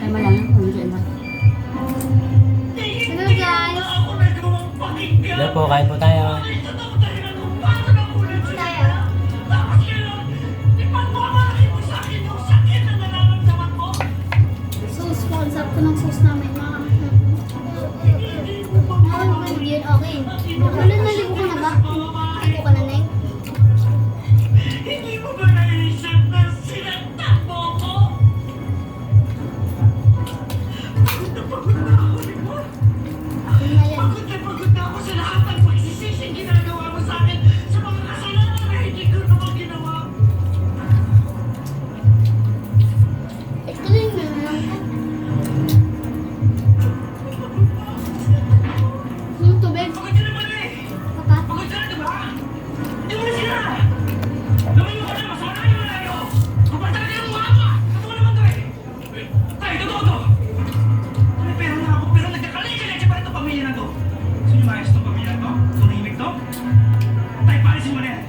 Kaya malamang kung dyan na. Hello guys! Hello po, kain po tayo. Tayo. Sauce po. Ang sarap ko ng sauce namin. Ngayon yun, okay. Wala, naligo ka na ba? Naligo ka na, Neng? Hindi mo ba naisip na sinaktan mo ko? Pagod na ako, di ba? Yun na yan. Pagod na ako sa lahat ng pagsisising ginagawa mo sa akin sa mga kasalanan na hindi ko naman ginawa. Ito na yung meron ko. Yung tubig. Pagod ka naman eh! Papa. Pagod ka na, di ba? Di mo na sila! Lumayo ka na, masama na kayo malayo! Kapag talaga yung mukha mo! Totoo naman to eh! Tay, totoo to! May pera na ako, pero nagkakalicha-lecha pa rin itong pamilya na to! Gusto niyo maayos itong pamilya na to? Tumimik to? Tay, paalisin mo na yan!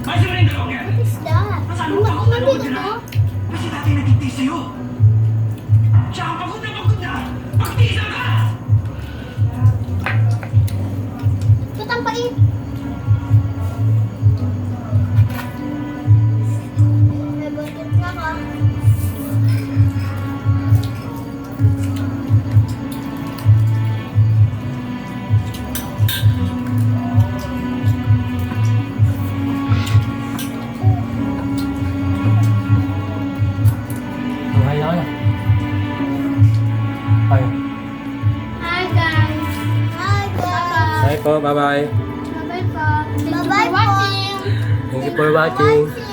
Paalisin mo na yung dalawang yan! What is that? Nasaan mo Uma- pa? Umandi ka to? Kasi dati nagtitis sa'yo! Siya ang pagod na! Pagtisan ka! Ba't ang pait? May butit na ka. Buhay na ka na. Bye. Hi guys! Hi guys! Bye po, bye-bye. Bye-bye po! Thank you for watching! Thank you for watching.